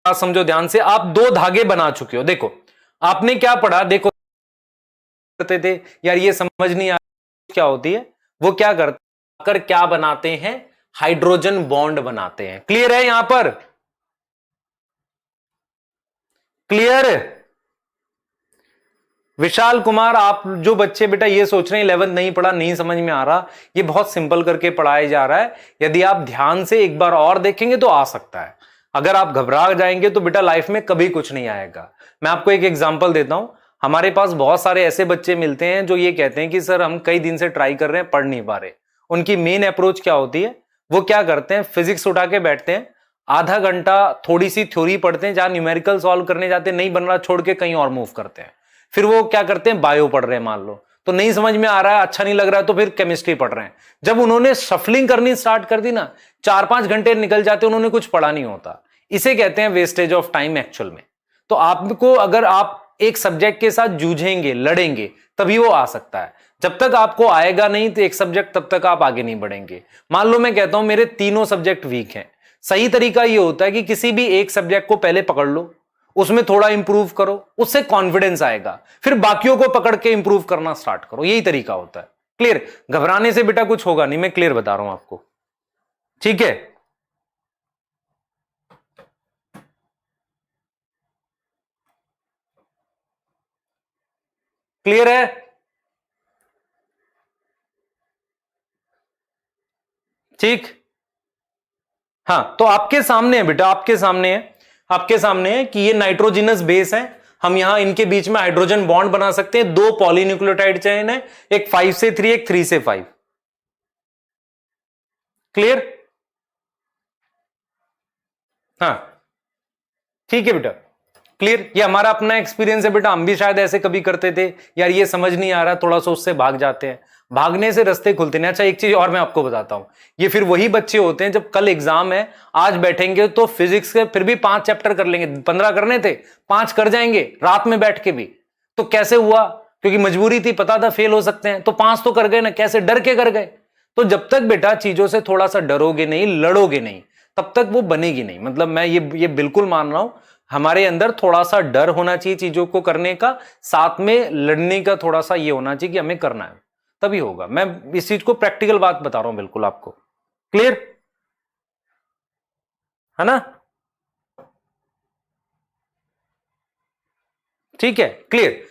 बात समझो ध्यान से, आप दो धागे बना चुके हो। देखो आपने क्या पढ़ा, देखो करते थे यार ये समझ नहीं आ क्या होती है, वो क्या करते कर क्या बनाते हैं, हाइड्रोजन बॉन्ड बनाते हैं। क्लियर है यहां पर, क्लियर? विशाल कुमार, आप जो बच्चे बेटा ये सोच रहे हैं 11th नहीं पढ़ा, नहीं समझ में आ रहा, ये बहुत सिंपल करके पढ़ाया जा रहा है। यदि आप ध्यान से एक बार और देखेंगे तो आ सकता है। अगर आप घबरा जाएंगे तो बेटा लाइफ में कभी कुछ नहीं आएगा। मैं आपको एक एग्जांपल देता हूं। हमारे पास बहुत सारे ऐसे बच्चे मिलते हैं जो ये कहते हैं कि सर हम कई दिन से ट्राई कर रहे हैं, पढ़ नहीं पा रहे। उनकी मेन अप्रोच क्या होती है, वो क्या करते हैं, फिजिक्स उठा के बैठते हैं, आधा घंटा थोड़ी सी थ्योरी पढ़ते हैं, जहां न्यूमेरिकल सॉल्व करने जाते हैं, नहीं बन रहा छोड़ के कहीं और मूव करते हैं। फिर वो क्या करते हैं, बायो पढ़ रहे हैं मान लो, तो नहीं समझ में आ रहा है, अच्छा नहीं लग रहा है, तो फिर केमिस्ट्री पढ़ रहे हैं। जब उन्होंने शफलिंग करनी स्टार्ट कर दी ना, 4-5 घंटे निकल जाते, उन्होंने कुछ पढ़ा नहीं होता। इसे कहते हैं वेस्टेज ऑफ टाइम एक्चुअल में। तो आपको, अगर आप एक सब्जेक्ट के साथ जूझेंगे, लड़ेंगे, तभी वो आ सकता है। जब तक आपको आएगा नहीं तो एक सब्जेक्ट, तब तक आप आगे नहीं बढ़ेंगे। मान लो मैं कहता हूं मेरे तीनों सब्जेक्ट वीक हैं, सही तरीका ये होता है कि किसी भी एक सब्जेक्ट को पहले पकड़ लो, उसमें थोड़ा इंप्रूव करो, उससे कॉन्फिडेंस आएगा, फिर बाकियों को पकड़ के इंप्रूव करना स्टार्ट करो। यही तरीका होता है। क्लियर? घबराने से बेटा कुछ होगा नहीं, मैं क्लियर बता रहा हूं आपको, ठीक है? क्लियर है? ठीक। हाँ, तो आपके सामने है बेटा, आपके सामने है, आपके सामने है कि ये नाइट्रोजिनस बेस है। हम यहां इनके बीच में हाइड्रोजन बॉन्ड बना सकते हैं। दो पॉलीन्यूक्लियोटाइड चेन है, एक 5 से 3, एक 3 से 5। क्लियर? हाँ, ठीक है बेटा, क्लियर? ये हमारा अपना एक्सपीरियंस है बेटा, हम भी शायद ऐसे कभी करते थे, यार ये समझ नहीं आ रहा, थोड़ा सा उससे भाग जाते हैं, भागने से रास्ते खुलते नहीं। अच्छा एक चीज और मैं आपको बताता हूं, ये फिर वही बच्चे होते हैं जब कल एग्जाम है, आज बैठेंगे तो फिजिक्स के फिर भी 5 चैप्टर कर लेंगे, 15 करने थे 5 कर जाएंगे रात में बैठ के भी। तो कैसे हुआ? क्योंकि मजबूरी थी, पता था फेल हो सकते हैं, तो 5 तो कर गए ना, कैसे डर के कर गए। तो जब तक बेटा चीजों से थोड़ा सा डरोगे नहीं, लड़ोगे नहीं, तब तक वो बनेगी नहीं। मतलब मैं ये बिल्कुल मान रहा हूं, हमारे अंदर थोड़ा सा डर होना चाहिए चीजों को करने का, साथ में लड़ने का थोड़ा सा ये होना चाहिए कि हमें करना है, तभी होगा। मैं इस चीज को प्रैक्टिकल बात बता रहा हूं बिल्कुल आपको। क्लियर है ना? ठीक है, क्लियर।